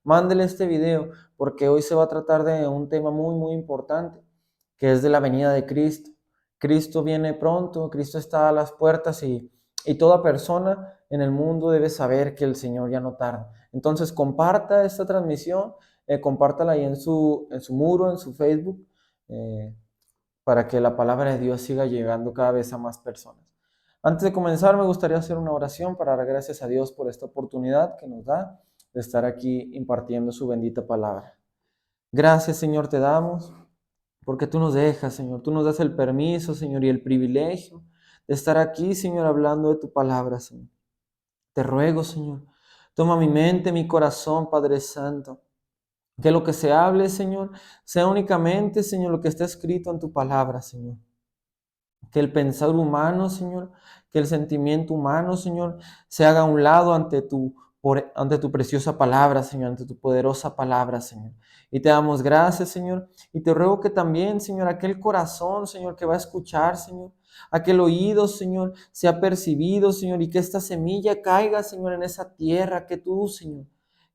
mándele este video, porque hoy se va a tratar de un tema muy importante, que es de la venida de Cristo. Cristo viene pronto, Cristo está a las puertas y toda persona en el mundo debe saber que el Señor ya no tarda. Entonces comparta esta transmisión, compártala ahí en su muro, en su Facebook, eh, para que la palabra de Dios siga llegando cada vez a más personas. Antes de comenzar, me gustaría hacer una oración para dar gracias a Dios por esta oportunidad que nos da de estar aquí impartiendo su bendita palabra. Gracias, Señor, te damos, porque tú nos dejas, Señor, tú nos das el permiso, Señor, y el privilegio de estar aquí, Señor, hablando de tu palabra, Señor. Te ruego, Señor, toma mi mente, mi corazón, Padre Santo, que lo que se hable, Señor, sea únicamente, Señor, lo que está escrito en tu palabra, Señor. Que el pensar humano, Señor, que el sentimiento humano, Señor, se haga a un lado ante tu preciosa palabra, Señor, ante tu poderosa palabra, Señor. Y te damos gracias, Señor, y te ruego que también, Señor, aquel corazón, Señor, que va a escuchar, Señor, aquel oído, Señor, sea percibido, Señor, y que esta semilla caiga, Señor, en esa tierra que tú, Señor,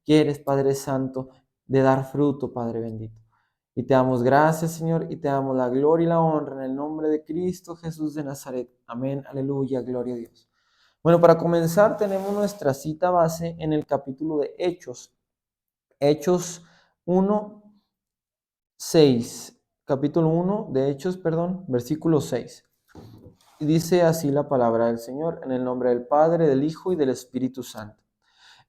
quieres, Padre Santo, de dar fruto, Padre bendito. Y te damos gracias, Señor, y te damos la gloria y la honra en el nombre de Cristo Jesús de Nazaret. Amén, aleluya, gloria a Dios. Bueno, para comenzar tenemos nuestra cita base en el capítulo de Hechos. Hechos 1:6. Capítulo 1 de Hechos, perdón, versículo 6. Y dice así la palabra del Señor, en el nombre del Padre, del Hijo y del Espíritu Santo.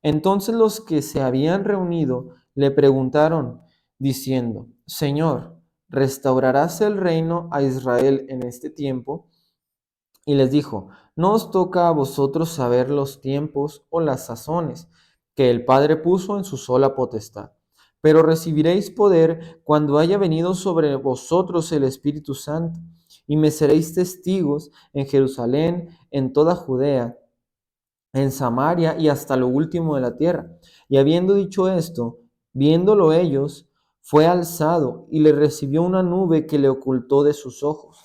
Entonces los que se habían reunido le preguntaron, diciendo, Señor, ¿restaurarás el reino a Israel en este tiempo? Y les dijo, no os toca a vosotros saber los tiempos o las sazones que el Padre puso en su sola potestad, pero recibiréis poder cuando haya venido sobre vosotros el Espíritu Santo, y me seréis testigos en Jerusalén, en toda Judea, en Samaria y hasta lo último de la tierra. Y habiendo dicho esto, viéndolo ellos, fue alzado y le recibió una nube que le ocultó de sus ojos.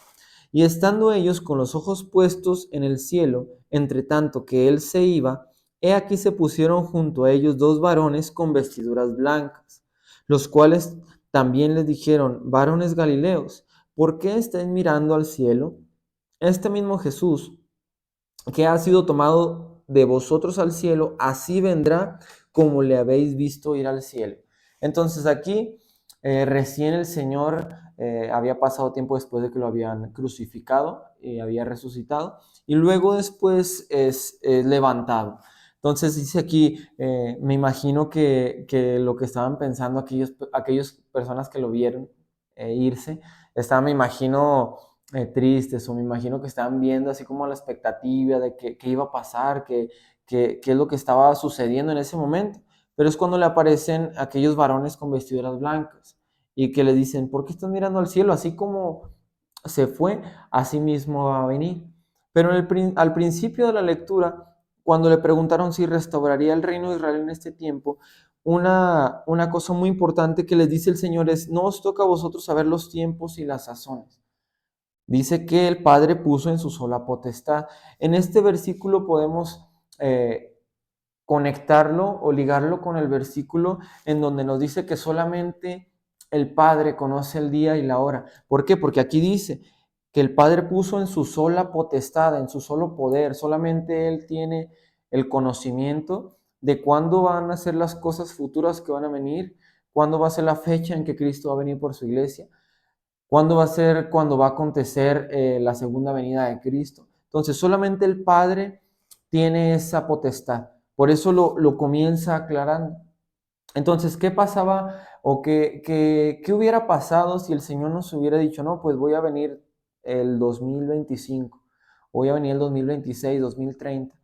Y estando ellos con los ojos puestos en el cielo, entre tanto que él se iba, he aquí se pusieron junto a ellos dos varones con vestiduras blancas, los cuales también les dijeron, varones Galileos, ¿por qué estáis mirando al cielo? Este mismo Jesús, que ha sido tomado de vosotros al cielo, así vendrá como le habéis visto ir al cielo. Entonces aquí recién el Señor había pasado tiempo después de que lo habían crucificado y había resucitado, y luego después es levantado. Entonces dice aquí, me imagino que lo que estaban pensando aquellas personas que lo vieron irse, estaban, me imagino, tristes, o me imagino que estaban viendo así como la expectativa de qué iba a pasar, qué es lo que estaba sucediendo en ese momento. Pero es cuando le aparecen aquellos varones con vestiduras blancas y que le dicen, ¿por qué estás mirando al cielo? Así como se fue, así mismo va a venir. Pero al principio de la lectura, cuando le preguntaron si restauraría el reino de Israel en este tiempo, una cosa muy importante que les dice el Señor es, no os toca a vosotros saber los tiempos y las sazones. Dice que el Padre puso en su sola potestad. En este versículo podemos conectarlo o ligarlo con el versículo en donde nos dice que solamente el Padre conoce el día y la hora. ¿Por qué? Porque aquí dice que el Padre puso en su sola potestad, en su solo poder. Solamente Él tiene el conocimiento de cuándo van a ser las cosas futuras que van a venir, cuándo va a ser la fecha en que Cristo va a venir por su iglesia. ¿Cuándo va a ser, cuando va a acontecer la segunda venida de Cristo? Entonces, solamente el Padre tiene esa potestad. Por eso lo comienza aclarando. Entonces, ¿qué pasaba o qué hubiera pasado si el Señor nos hubiera dicho, no, pues voy a venir el 2025, voy a venir el 2026, 2030?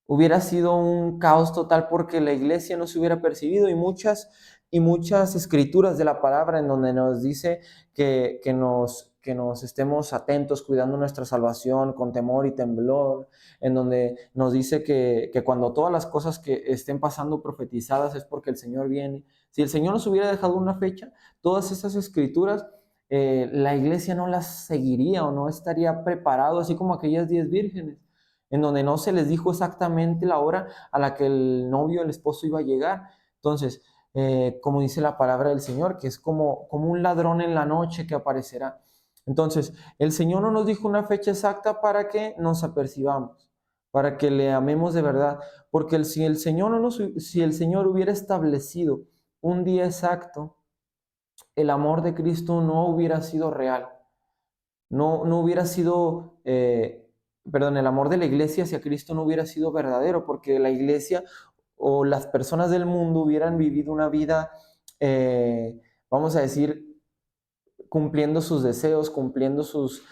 Hubiera sido un caos total porque la iglesia no se hubiera percibido y muchas escrituras de la palabra en donde nos dice que nos estemos atentos, cuidando nuestra salvación con temor y temblor, en donde nos dice que cuando todas las cosas que estén pasando profetizadas es porque el Señor viene. Si el Señor nos hubiera dejado una fecha, todas esas escrituras, la iglesia no las seguiría o no estaría preparado, así como aquellas 10 vírgenes en donde no se les dijo exactamente la hora a la que el novio, el esposo iba a llegar. Entonces, como dice la palabra del Señor, que es como un ladrón en la noche que aparecerá. Entonces, el Señor no nos dijo una fecha exacta para que nos apercibamos, para que le amemos de verdad, porque si el Señor, si el Señor hubiera establecido un día exacto, el amor de Cristo no hubiera sido real, no hubiera sido, el amor de la iglesia hacia Cristo no hubiera sido verdadero, porque la iglesia o las personas del mundo hubieran vivido una vida, vamos a decir, cumpliendo sus deseos, cumpliendo sus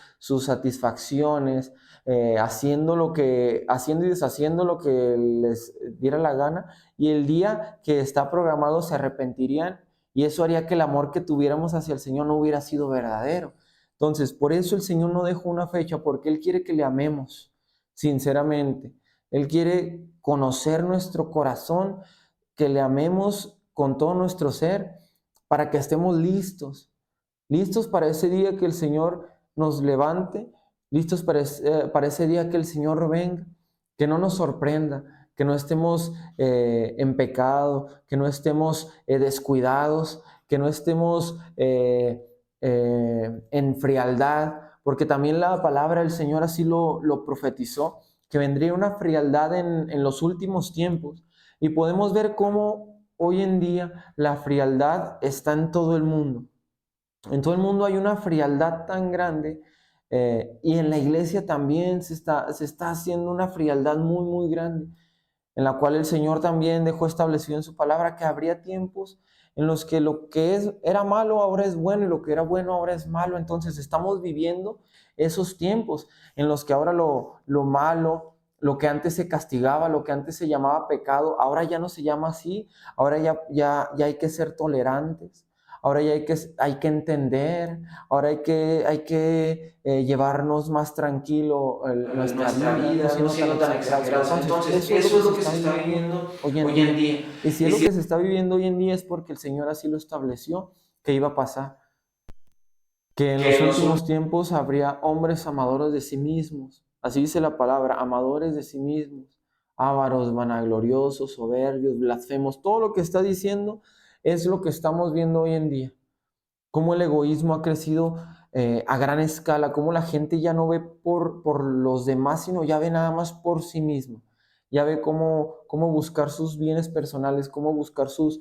satisfacciones, haciendo y deshaciendo lo que les diera la gana, y el día que está programado se arrepentirían, y eso haría que el amor que tuviéramos hacia el Señor no hubiera sido verdadero. Entonces, por eso el Señor no dejó una fecha, porque Él quiere que le amemos sinceramente. Él quiere conocer nuestro corazón, que le amemos con todo nuestro ser, para que estemos listos para ese día que el Señor nos levante, listos para ese día que el Señor venga, que no nos sorprenda, que no estemos en pecado, que no estemos descuidados, que no estemos en frialdad, porque también la palabra del Señor así lo profetizó, que vendría una frialdad en los últimos tiempos. Y podemos ver cómo hoy en día la frialdad está en todo el mundo. En todo el mundo hay una frialdad tan grande, y en la iglesia también se está haciendo una frialdad muy, muy grande, en la cual el Señor también dejó establecido en su palabra que habría tiempos en los que lo que era malo ahora es bueno y lo que era bueno ahora es malo. Entonces estamos viviendo esos tiempos en los que ahora lo malo, lo que antes se castigaba, lo que antes se llamaba pecado, ahora ya no se llama así, ahora ya hay que ser tolerantes. Ahora ya hay que entender, ahora hay que llevarnos más tranquilo nuestra vida, no siendo tan exagerados. Entonces, eso es lo que se está viviendo hoy en día. Y si es lo que se está viviendo hoy en día es porque el Señor así lo estableció, que iba a pasar. Que en los últimos tiempos habría hombres amadores de sí mismos. Así dice la palabra, amadores de sí mismos, ávaros, vanagloriosos, soberbios, blasfemos. Todo lo que está diciendo es lo que estamos viendo hoy en día. Cómo el egoísmo ha crecido a gran escala, cómo la gente ya no ve por los demás, sino ya ve nada más por sí mismo. Ya ve cómo buscar sus bienes personales, cómo buscar su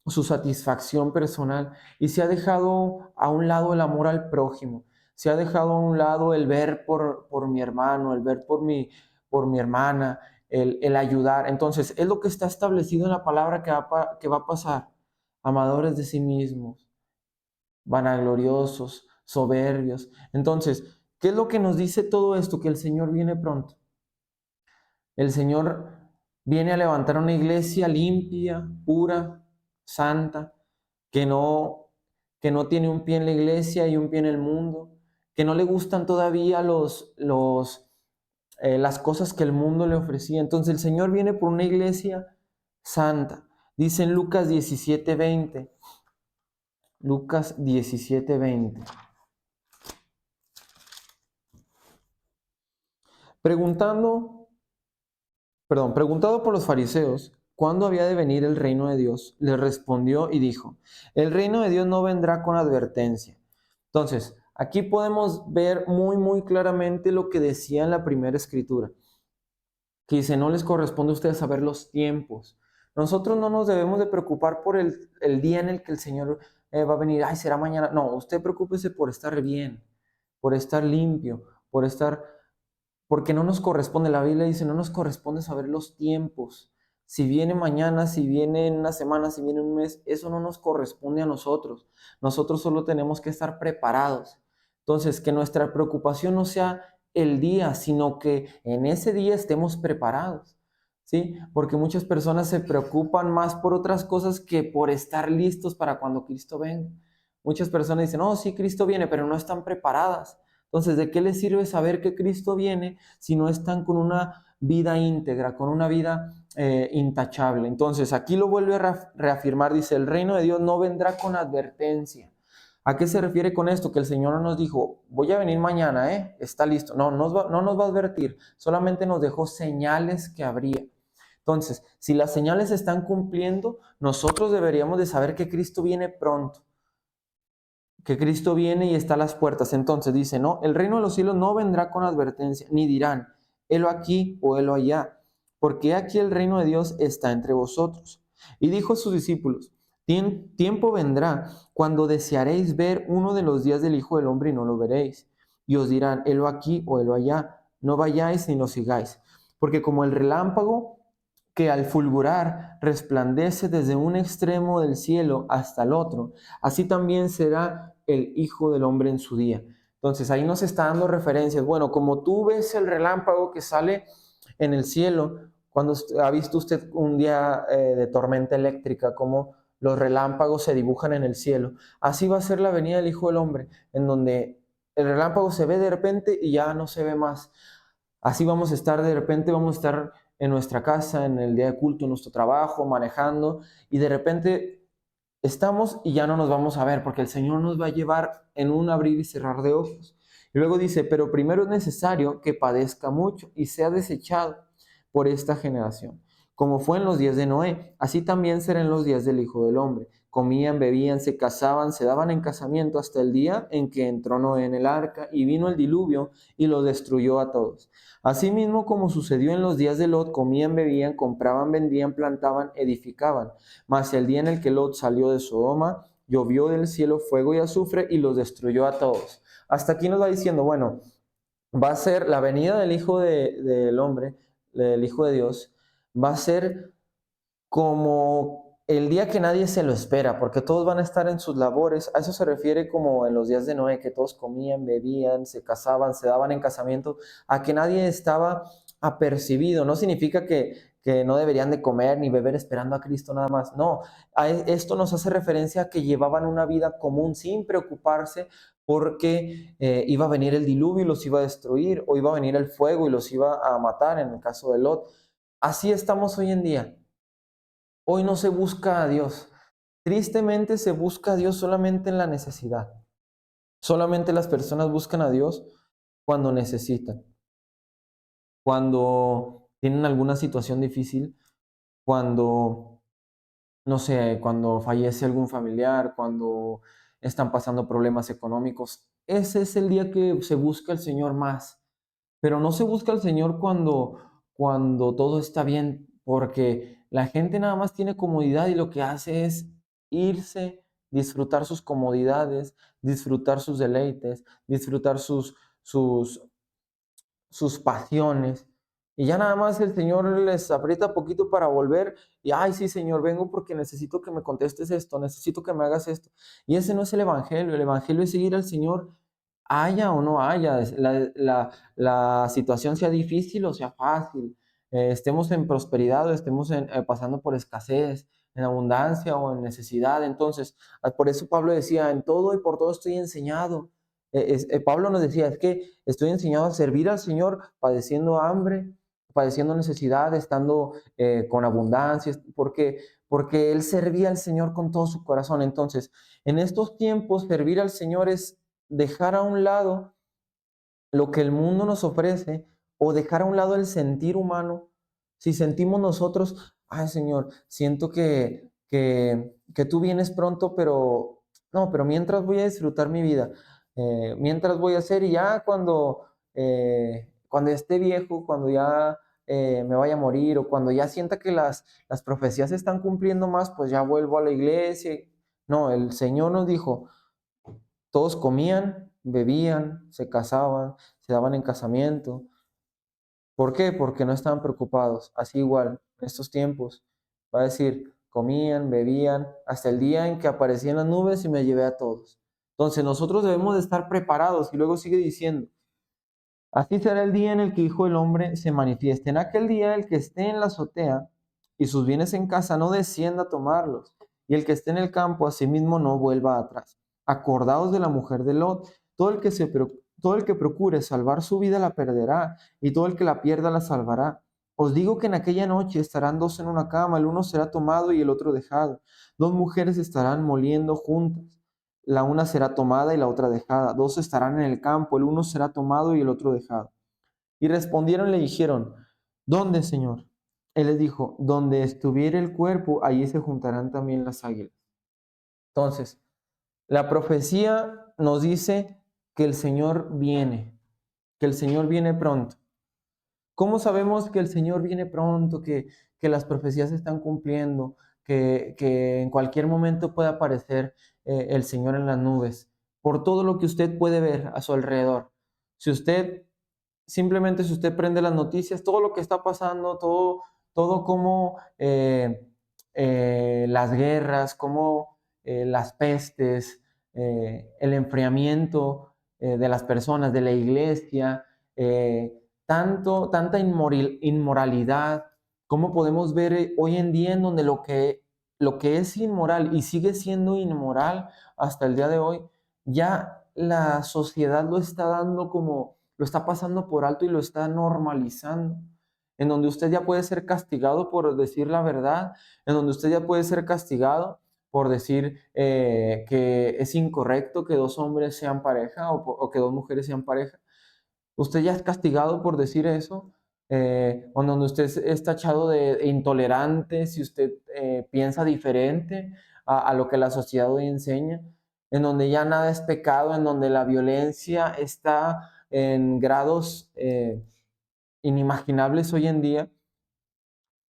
satisfacción personal. Y se ha dejado a un lado el amor al prójimo. Se ha dejado a un lado el ver por mi hermano, el ver por mi hermana, el ayudar. Entonces, es lo que está establecido en la palabra que va a pasar. Amadores de sí mismos, vanagloriosos, soberbios. Entonces, ¿qué es lo que nos dice todo esto? Que el Señor viene pronto. El Señor viene a levantar una iglesia limpia, pura, santa, que no tiene un pie en la iglesia y un pie en el mundo, que no le gustan todavía las cosas que el mundo le ofrecía. Entonces el Señor viene por una iglesia santa. Dice en Lucas 17:20. Lucas 17:20. Preguntado por los fariseos cuándo había de venir el reino de Dios, les respondió y dijo: el reino de Dios no vendrá con advertencia. Entonces, aquí podemos ver muy, muy claramente lo que decía en la primera escritura, que dice: no les corresponde a ustedes saber los tiempos. Nosotros no nos debemos de preocupar por el día en el que el Señor va a venir. Ay, será mañana. No, usted preocúpese por estar bien, por estar limpio, porque no nos corresponde. La Biblia dice: no nos corresponde saber los tiempos. Si viene mañana, si viene en una semana, si viene en un mes, eso no nos corresponde a nosotros. Nosotros solo tenemos que estar preparados. Entonces, que nuestra preocupación no sea el día, sino que en ese día estemos preparados, ¿sí? Porque muchas personas se preocupan más por otras cosas que por estar listos para cuando Cristo venga. Muchas personas dicen: oh, sí, Cristo viene, pero no están preparadas. Entonces, ¿de qué les sirve saber que Cristo viene si no están con una vida íntegra, con una vida intachable? Entonces, aquí lo vuelve a reafirmar, dice: el reino de Dios no vendrá con advertencia. ¿A qué se refiere con esto? Que el Señor no nos dijo: voy a venir mañana, está listo. No nos va a advertir, solamente nos dejó señales que habría. Entonces, si las señales se están cumpliendo, nosotros deberíamos de saber que Cristo viene pronto, que Cristo viene y está a las puertas. Entonces dice, no, el reino de los cielos no vendrá con advertencia, ni dirán, helo aquí o helo allá, porque aquí el reino de Dios está entre vosotros. Y dijo a sus discípulos, tiempo vendrá cuando desearéis ver uno de los días del Hijo del Hombre y no lo veréis. Y os dirán, helo aquí o helo allá, no vayáis ni lo sigáis. Porque como el relámpago que al fulgurar resplandece desde un extremo del cielo hasta el otro, así también será el Hijo del Hombre en su día. Entonces ahí nos está dando referencias. Bueno, como tú ves el relámpago que sale en el cielo, cuando ha visto usted un día de tormenta eléctrica, como los relámpagos se dibujan en el cielo, así va a ser la venida del Hijo del Hombre, en donde el relámpago se ve de repente y ya no se ve más. Así vamos a estar de repente, vamos a estar en nuestra casa, en el día de culto, en nuestro trabajo, manejando, y de repente estamos y ya no nos vamos a ver, porque el Señor nos va a llevar en un abrir y cerrar de ojos. Y luego dice, pero primero es necesario que padezca mucho y sea desechado por esta generación. Como fue en los días de Noé, así también será en los días del Hijo del Hombre. Comían, bebían, se casaban, se daban en casamiento hasta el día en que entró Noé en el arca y vino el diluvio y los destruyó a todos. Asimismo, como sucedió en los días de Lot, comían, bebían, compraban, vendían, plantaban, edificaban. Mas el día en el que Lot salió de Sodoma, llovió del cielo fuego y azufre y los destruyó a todos. Hasta aquí nos va diciendo, bueno, va a ser la venida del Hijo del Hombre, del Hijo de Dios, va a ser como el día que nadie se lo espera, porque todos van a estar en sus labores. A eso se refiere como en los días de Noé, que todos comían, bebían, se casaban, se daban en casamiento, a que nadie estaba apercibido. No significa que no deberían de comer ni beber esperando a Cristo nada más. No, esto nos hace referencia a que llevaban una vida común sin preocuparse porque iba a venir el diluvio y los iba a destruir, o iba a venir el fuego y los iba a matar en el caso de Lot. Así estamos hoy en día. Hoy no se busca a Dios. Tristemente se busca a Dios solamente en la necesidad. Solamente las personas buscan a Dios cuando necesitan, cuando tienen alguna situación difícil, cuando, no sé, cuando fallece algún familiar, cuando están pasando problemas económicos. Ese es el día que se busca al Señor más. Pero no se busca al Señor cuando todo está bien, porque la gente nada más tiene comodidad y lo que hace es irse, disfrutar sus comodidades, disfrutar sus deleites, disfrutar sus, sus pasiones. Y ya nada más el Señor les aprieta poquito para volver y, ay, sí, Señor, vengo porque necesito que me contestes esto, necesito que me hagas esto. Y ese no es el Evangelio es seguir al Señor, haya o no haya, la situación sea difícil o sea fácil, estemos en prosperidad o estemos pasando por escasez, en abundancia o en necesidad. Entonces, por eso Pablo decía, en todo y por todo estoy enseñado. Pablo nos decía, es que estoy enseñado a servir al Señor padeciendo hambre, padeciendo necesidad, estando con abundancia, porque él servía al Señor con todo su corazón. Entonces, en estos tiempos, servir al Señor es dejar a un lado lo que el mundo nos ofrece o dejar a un lado el sentir humano. Si sentimos nosotros, ay Señor, siento que tú vienes pronto, pero no, pero mientras voy a disfrutar mi vida, mientras voy a hacer y ya cuando esté viejo, cuando ya me vaya a morir o cuando ya sienta que las profecías se están cumpliendo más, pues ya vuelvo a la iglesia. No, el Señor nos dijo, todos comían, bebían, se casaban, se daban en casamiento. ¿Por qué? Porque no estaban preocupados. Así igual, en estos tiempos, va a decir, comían, bebían, hasta el día en que aparecían las nubes y me llevé a todos. Entonces nosotros debemos de estar preparados. Y luego sigue diciendo, así será el día en el que Hijo del Hombre se manifieste. En aquel día el que esté en la azotea y sus bienes en casa no descienda a tomarlos, y el que esté en el campo asimismo no vuelva atrás. Acordaos de la mujer de Lot, todo el que procure salvar su vida la perderá, y todo el que la pierda la salvará. Os digo que en aquella noche estarán dos en una cama, el uno será tomado y el otro dejado. Dos mujeres estarán moliendo juntas, la una será tomada y la otra dejada. Dos estarán en el campo, el uno será tomado y el otro dejado. Y respondieron y le dijeron, ¿dónde, Señor? Él les dijo, donde estuviera el cuerpo, allí se juntarán también las águilas. Entonces, la profecía nos dice que el Señor viene, que el Señor viene pronto. ¿Cómo sabemos que el Señor viene pronto, que las profecías se están cumpliendo, que en cualquier momento puede aparecer el Señor en las nubes? Por todo lo que usted puede ver a su alrededor. Si usted, simplemente si usted prende las noticias, todo lo que está pasando, todo como las guerras, como las pestes, el enfriamiento de las personas, de la iglesia, tanta inmoralidad, cómo podemos ver hoy en día en donde lo que es inmoral y sigue siendo inmoral hasta el día de hoy, ya la sociedad lo está dando como, lo está pasando por alto y lo está normalizando, en donde usted ya puede ser castigado por decir la verdad, en donde usted ya puede ser castigado por decir que es incorrecto que dos hombres sean pareja o que dos mujeres sean pareja. Usted ya es castigado por decir eso, o donde usted es tachado de intolerante si usted piensa diferente a lo que la sociedad hoy enseña, en donde ya nada es pecado, en donde la violencia está en grados inimaginables hoy en día.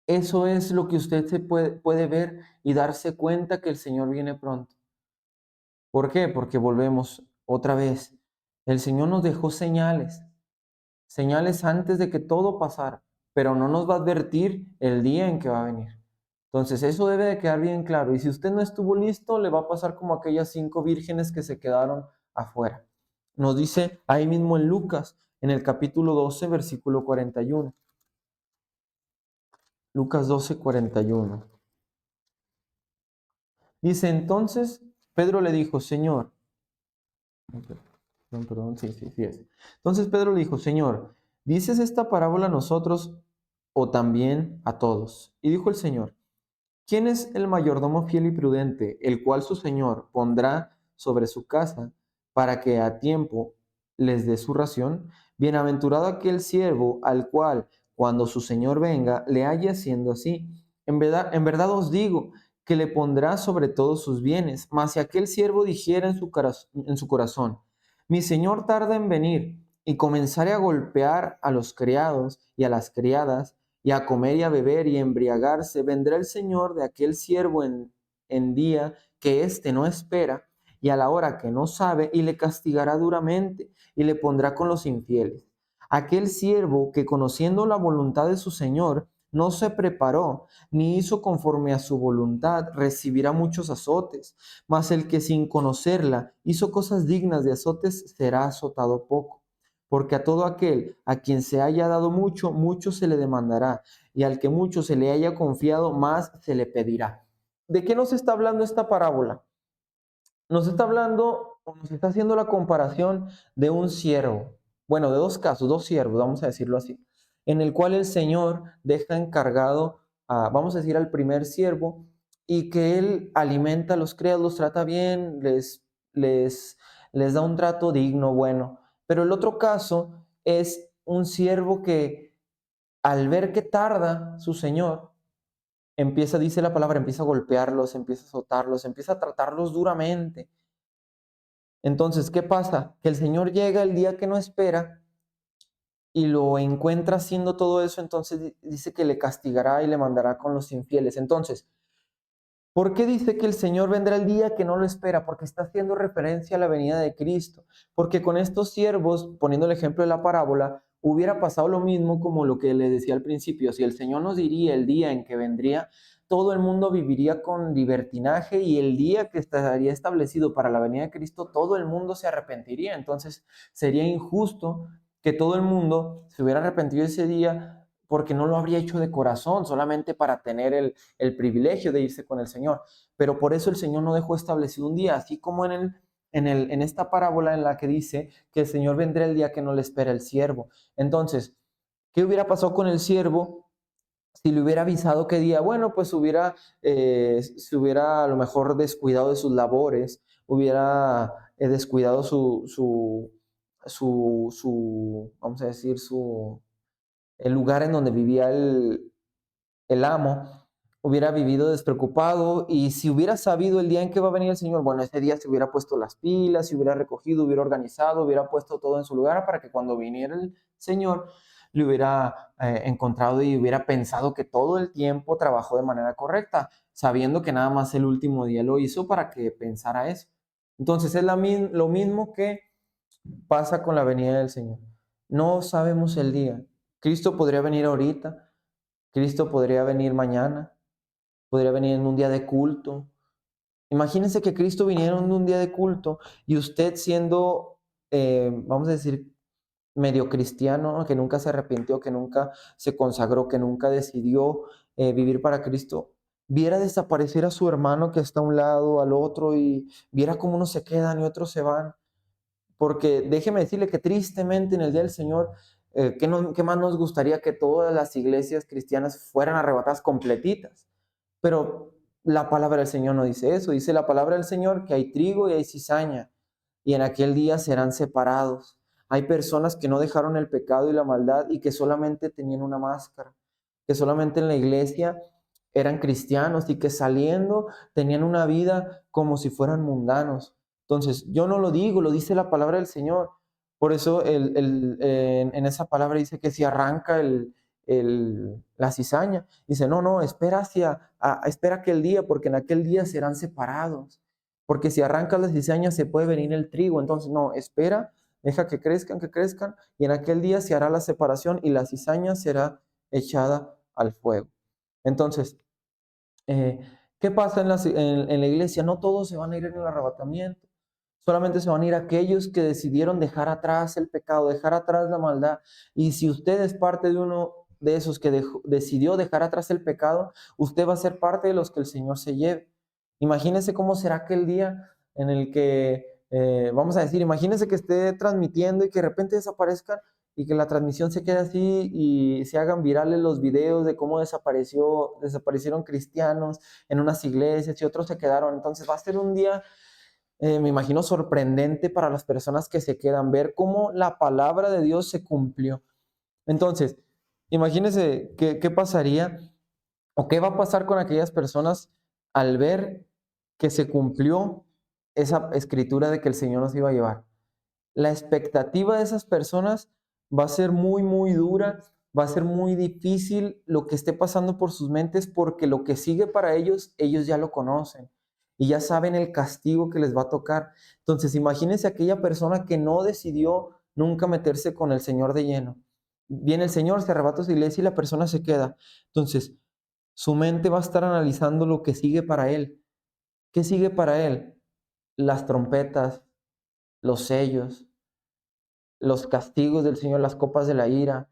Eso es lo que usted se puede ver y darse cuenta que el Señor viene pronto. ¿Por qué? Porque volvemos otra vez. El Señor nos dejó señales antes de que todo pasara, pero no nos va a advertir el día en que va a venir. Entonces, eso debe de quedar bien claro. Y si usted no estuvo listo, le va a pasar como aquellas 5 vírgenes que se quedaron afuera. Nos dice ahí mismo en Lucas, en el capítulo 12, versículo 41. Lucas 12, 41. Dice, entonces Pedro le dijo, Señor, perdón, sí es. Entonces Pedro le dijo, Señor, ¿dices esta parábola a nosotros o también a todos? Y dijo el Señor, ¿quién es el mayordomo fiel y prudente, el cual su Señor pondrá sobre su casa para que a tiempo les dé su ración? Bienaventurado aquel siervo al cual, cuando su Señor venga, le halle haciendo así. En verdad os digo que le pondrá sobre todos sus bienes. Mas si aquel siervo dijera en su corazón, mi Señor tarda en venir, y comenzare a golpear a los criados y a las criadas, y a comer y a beber y a embriagarse, vendrá el Señor de aquel siervo en día que éste no espera y a la hora que no sabe, y le castigará duramente y le pondrá con los infieles. Aquel siervo que, conociendo la voluntad de su Señor, no se preparó ni hizo conforme a su voluntad, recibirá muchos azotes. Mas el que, sin conocerla, hizo cosas dignas de azotes, será azotado poco. Porque a todo aquel a quien se haya dado mucho, mucho se le demandará, y al que mucho se le haya confiado, más se le pedirá. ¿De qué nos está hablando esta parábola? Nos está hablando, o nos está haciendo la comparación de un siervo. Bueno, de dos casos, dos siervos, vamos a decirlo así, en el cual el Señor deja encargado vamos a decir, al primer siervo, y que él alimenta a los criados, los trata bien, les, les da un trato digno, bueno. Pero el otro caso es un siervo que, al ver que tarda su Señor, empieza, dice la palabra, empieza a golpearlos, empieza a azotarlos, empieza a tratarlos duramente. Entonces, ¿qué pasa? Que el Señor llega el día que no espera y lo encuentra haciendo todo eso, entonces dice que le castigará y le mandará con los infieles. Entonces, ¿por qué dice que el Señor vendrá el día que no lo espera? Porque está haciendo referencia a la venida de Cristo. Porque con estos siervos, poniendo el ejemplo de la parábola, hubiera pasado lo mismo como lo que le decía al principio. Si el Señor nos diría el día en que vendría, todo el mundo viviría con libertinaje, y el día que estaría establecido para la venida de Cristo, todo el mundo se arrepentiría. Entonces sería injusto que todo el mundo se hubiera arrepentido ese día, porque no lo habría hecho de corazón, solamente para tener el privilegio de irse con el Señor. Pero por eso el Señor no dejó establecido un día, así como en esta parábola en la que dice que el Señor vendrá el día que no le espera el siervo. Entonces, ¿qué hubiera pasado con el siervo si le hubiera avisado qué día? Bueno, pues se hubiera a lo mejor descuidado de sus labores, hubiera descuidado vamos a decir, el lugar en donde vivía el amo hubiera vivido despreocupado y si hubiera sabido el día en que va a venir el Señor, bueno, ese día se hubiera puesto las pilas, se hubiera recogido, hubiera organizado, hubiera puesto todo en su lugar para que cuando viniera el Señor le hubiera encontrado y hubiera pensado que todo el tiempo trabajó de manera correcta, sabiendo que nada más el último día lo hizo para que pensara eso. Entonces es lo mismo que pasa con la venida del Señor. No sabemos el día. Cristo podría venir ahorita, Cristo podría venir mañana, podría venir en un día de culto. Imagínense que Cristo viniera en un día de culto y usted siendo, vamos a decir, medio cristiano, ¿no? Que nunca se arrepintió, que nunca se consagró, que nunca decidió vivir para Cristo, viera desaparecer a su hermano que está a un lado, al otro, y viera cómo unos se quedan y otros se van. Porque déjeme decirle que tristemente en el día del Señor, ¿qué más nos gustaría que todas las iglesias cristianas fueran arrebatadas completitas? Pero la palabra del Señor no dice eso. Dice la palabra del Señor que hay trigo y hay cizaña, y en aquel día serán separados. Hay personas que no dejaron el pecado y la maldad y que solamente tenían una máscara, que solamente en la iglesia eran cristianos y que saliendo tenían una vida como si fueran mundanos. Entonces, yo no lo digo, lo dice la palabra del Señor. Por eso en esa palabra dice que si arranca la cizaña, dice, no, no, espera aquel día, porque en aquel día serán separados. Porque si arrancas la cizaña se puede venir el trigo. Entonces, no, espera, deja que crezcan, y en aquel día se hará la separación y la cizaña será echada al fuego. Entonces, eh, ¿qué pasa en la iglesia? No todos se van a ir en el arrebatamiento. Solamente se van a ir aquellos que decidieron dejar atrás el pecado, dejar atrás la maldad. Y si usted es parte de uno de esos que decidió dejar atrás el pecado, usted va a ser parte de los que el Señor se lleve. Imagínese cómo será aquel día en el que, vamos a decir, imagínese que esté transmitiendo y que de repente desaparezcan y que la transmisión se quede así y se hagan virales los videos de cómo desaparecieron cristianos en unas iglesias y otros se quedaron. Entonces va a ser un día, me imagino, sorprendente para las personas que se quedan, ver cómo la palabra de Dios se cumplió. Entonces, imagínense qué pasaría o qué va a pasar con aquellas personas al ver que se cumplió esa escritura de que el Señor nos iba a llevar. La expectativa de esas personas va a ser muy, muy dura, va a ser muy difícil lo que esté pasando por sus mentes porque lo que sigue para ellos, ellos ya lo conocen y ya saben el castigo que les va a tocar. Entonces, imagínense aquella persona que no decidió nunca meterse con el Señor de lleno. Viene el Señor, se arrebata su iglesia y la persona se queda. Entonces, su mente va a estar analizando lo que sigue para él. ¿Qué sigue para él? Las trompetas, los sellos, los castigos del Señor, las copas de la ira,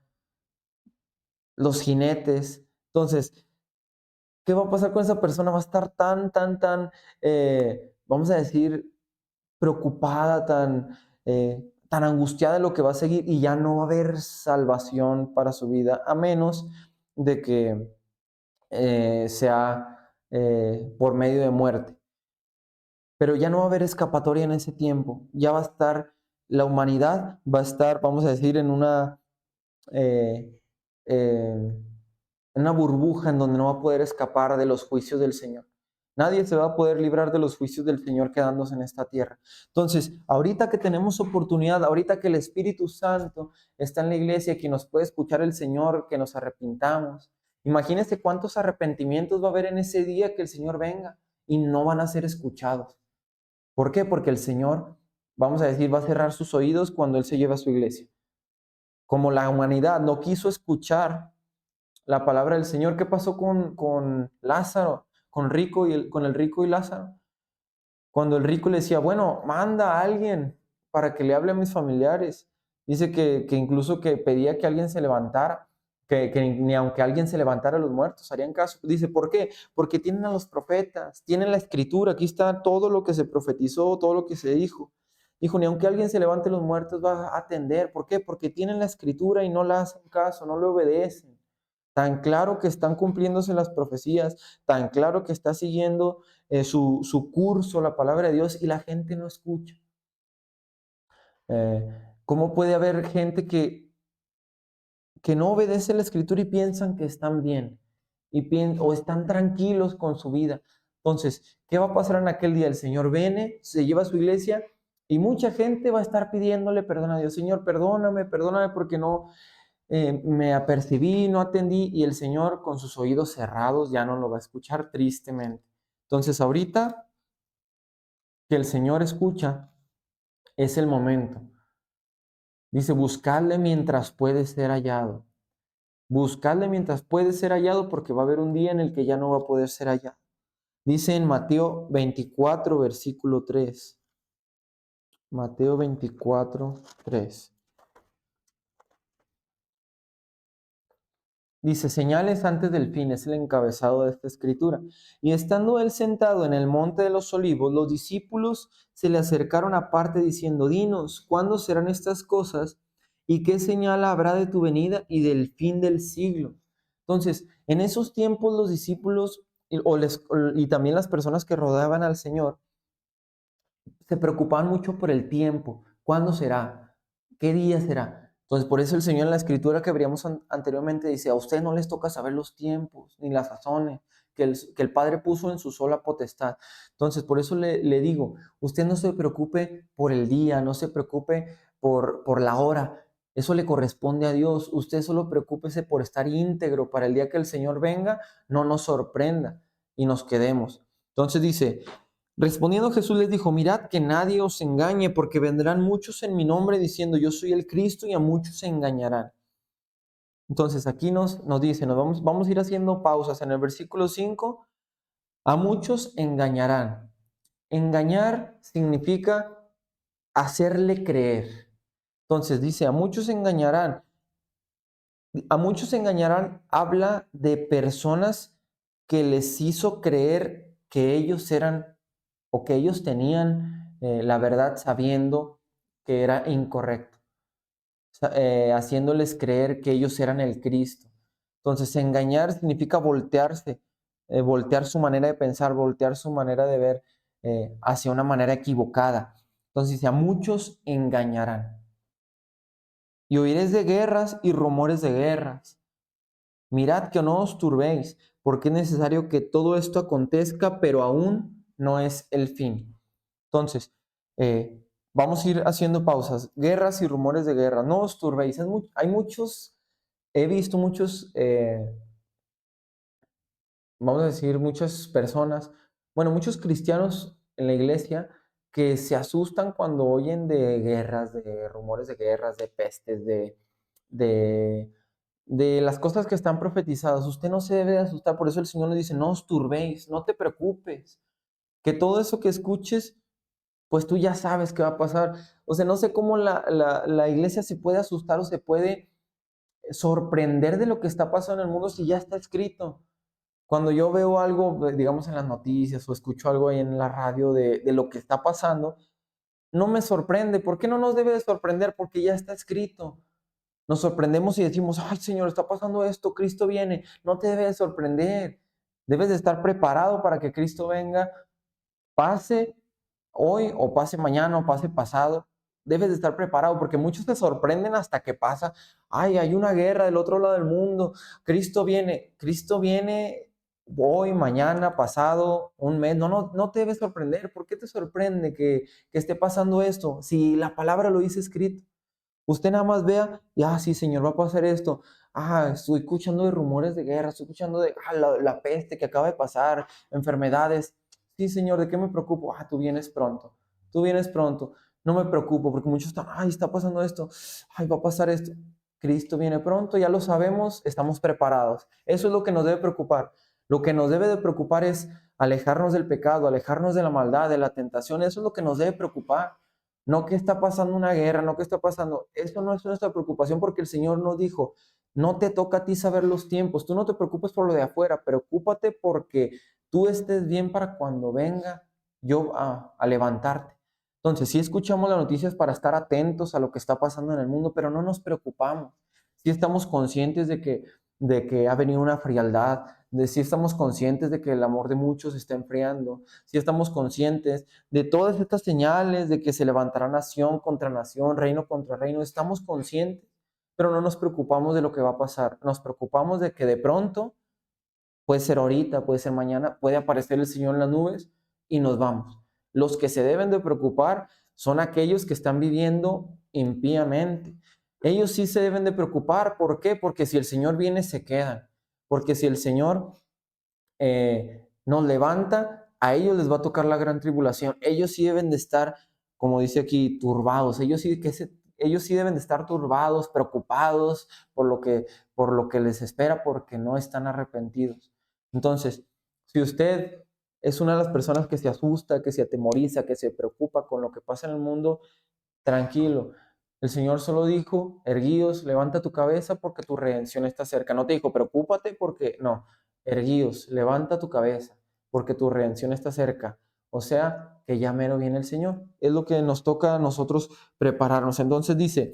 los jinetes. Entonces, ¿qué va a pasar con esa persona? Va a estar tan, vamos a decir, preocupada, tan angustiada de lo que va a seguir y ya no va a haber salvación para su vida, a menos de que sea por medio de muerte. Pero ya no va a haber escapatoria en ese tiempo. Ya va a estar, la humanidad va a estar, vamos a decir, eh, en una burbuja en donde no va a poder escapar de los juicios del Señor. Nadie se va a poder librar de los juicios del Señor quedándose en esta tierra. Entonces, ahorita que tenemos oportunidad, ahorita que el Espíritu Santo está en la iglesia, que nos puede escuchar el Señor, que nos arrepintamos. Imagínense cuántos arrepentimientos va a haber en ese día que el Señor venga y no van a ser escuchados. ¿Por qué? Porque el Señor, vamos a decir, va a cerrar sus oídos cuando Él se lleva a su iglesia. Como la humanidad no quiso escuchar la palabra del Señor, ¿qué pasó con Lázaro, con el rico y Lázaro? Cuando el rico le decía, bueno, manda a alguien para que le hable a mis familiares. Dice que incluso que pedía que alguien se levantara, que ni aunque alguien se levantara los muertos, harían caso. Dice, ¿por qué? Porque tienen a los profetas, tienen la escritura, aquí está todo lo que se profetizó, todo lo que se dijo. Dijo, ni aunque alguien se levante los muertos va a atender. ¿Por qué? Porque tienen la escritura y no la hacen caso, no le obedecen. Tan claro que están cumpliéndose las profecías, tan claro que está siguiendo su curso, la palabra de Dios, y la gente no escucha. ¿Cómo puede haber gente que no obedece la escritura y piensan que están bien? o están tranquilos con su vida. Entonces, ¿qué va a pasar en aquel día? El Señor viene, se lleva a su iglesia y mucha gente va a estar pidiéndole perdón a Dios. Señor, perdóname, perdóname porque no me apercibí, no atendí, y el Señor con sus oídos cerrados ya no lo va a escuchar tristemente. Entonces, ahorita que el Señor escucha, es el momento. Dice, buscadle mientras puede ser hallado. Buscadle mientras puede ser hallado, porque va a haber un día en el que ya no va a poder ser hallado. Dice en Mateo 24, versículo 3. Mateo 24, 3. Dice, señales antes del fin, es el encabezado de esta escritura. Y estando él sentado en el monte de los olivos, los discípulos se le acercaron aparte diciendo, dinos, ¿cuándo serán estas cosas? ¿Y qué señal habrá de tu venida y del fin del siglo? Entonces, en esos tiempos los discípulos y también las personas que rodeaban al Señor se preocupaban mucho por el tiempo. ¿Cuándo será? ¿Qué día será? Entonces, por eso el Señor en la escritura que veríamos anteriormente dice, a ustedes no les toca saber los tiempos ni las sazones que el Padre puso en su sola potestad. Entonces, por eso le digo, usted no se preocupe por el día, no se preocupe por la hora. Eso le corresponde a Dios. Usted solo preocúpese por estar íntegro para el día que el Señor venga, no nos sorprenda y nos quedemos. Entonces dice, respondiendo Jesús les dijo, mirad que nadie os engañe, porque vendrán muchos en mi nombre diciendo, yo soy el Cristo, y a muchos se engañarán. Entonces aquí nos dice, vamos a ir haciendo pausas. En el versículo 5, a muchos engañarán. Engañar significa hacerle creer. Entonces dice, a muchos engañarán. A muchos engañarán habla de personas que les hizo creer que ellos eran o que ellos tenían la verdad sabiendo que era incorrecto, haciéndoles creer que ellos eran el Cristo. Entonces, engañar significa voltearse, voltear su manera de pensar, voltear su manera de ver hacia una manera equivocada. Entonces, a muchos engañarán. Y oiréis de guerras y rumores de guerras. Mirad que no os turbéis, porque es necesario que todo esto acontezca, pero aún no es el fin. Entonces, vamos a ir haciendo pausas. Guerras y rumores de guerra. No os turbéis. Hay muchos, he visto muchos, vamos a decir, muchas personas, bueno, muchos cristianos en la iglesia que se asustan cuando oyen de guerras, de rumores de guerras, de pestes, de de las cosas que están profetizadas. Usted no se debe de asustar, por eso el Señor nos dice, no os turbéis, no te preocupes, que todo eso que escuches, pues tú ya sabes qué va a pasar. O sea, no sé cómo la iglesia se puede asustar o se puede sorprender de lo que está pasando en el mundo si ya está escrito. Cuando yo veo algo, digamos, en las noticias o escucho algo ahí en la radio de lo que está pasando, no me sorprende. ¿Por qué no nos debe de sorprender? Porque ya está escrito. Nos sorprendemos y decimos, ay Señor, está pasando esto, Cristo viene. No te debe de sorprender. Debes de estar preparado para que Cristo venga, pase hoy o pase mañana o pase pasado. Debes de estar preparado porque muchos te sorprenden hasta que pasa. Ay, hay una guerra del otro lado del mundo. Cristo viene hoy, mañana, pasado, un mes. No te debes sorprender. ¿Por qué te sorprende que esté pasando esto? Si la palabra lo dice escrito. Usted nada más vea y, sí, Señor, va a pasar esto. Estoy escuchando de rumores de guerra, estoy escuchando de la peste que acaba de pasar, enfermedades. Sí, Señor, ¿de qué me preocupo? Tú vienes pronto, tú vienes pronto. No me preocupo porque muchos están, está pasando esto, va a pasar esto. Cristo viene pronto, ya lo sabemos, estamos preparados. Eso es lo que nos debe preocupar. Lo que nos debe de preocupar es alejarnos del pecado, alejarnos de la maldad, de la tentación. Eso es lo que nos debe preocupar. No que está pasando una guerra, no que está pasando. Eso no es nuestra preocupación porque el Señor nos dijo, no te toca a ti saber los tiempos. Tú no te preocupes por lo de afuera, preocúpate porque tú estés bien para cuando venga yo a levantarte. Entonces, sí escuchamos las noticias para estar atentos a lo que está pasando en el mundo, pero no nos preocupamos. Sí estamos conscientes de que ha venido una frialdad, de sí estamos conscientes de que el amor de muchos se está enfriando, sí estamos conscientes de todas estas señales de que se levantará nación contra nación, reino contra reino. Estamos conscientes, pero no nos preocupamos de lo que va a pasar. Nos preocupamos de que de pronto Puede ser ahorita, puede ser mañana, puede aparecer el Señor en las nubes y nos vamos. Los que se deben de preocupar son aquellos que están viviendo impíamente. Ellos sí se deben de preocupar. ¿Por qué? Porque si el Señor viene, se quedan. Porque si el Señor nos levanta, a ellos les va a tocar la gran tribulación. Ellos sí deben de estar, como dice aquí, turbados. Ellos sí deben de estar turbados, preocupados por lo que les espera, porque no están arrepentidos. Entonces, si usted es una de las personas que se asusta, que se atemoriza, que se preocupa con lo que pasa en el mundo, tranquilo. El Señor solo dijo, erguíos, levanta tu cabeza porque tu redención está cerca. No te dijo, preocúpate porque, no, erguíos, levanta tu cabeza porque tu redención está cerca. O sea, que ya mero viene el Señor. Es lo que nos toca a nosotros prepararnos. Entonces dice,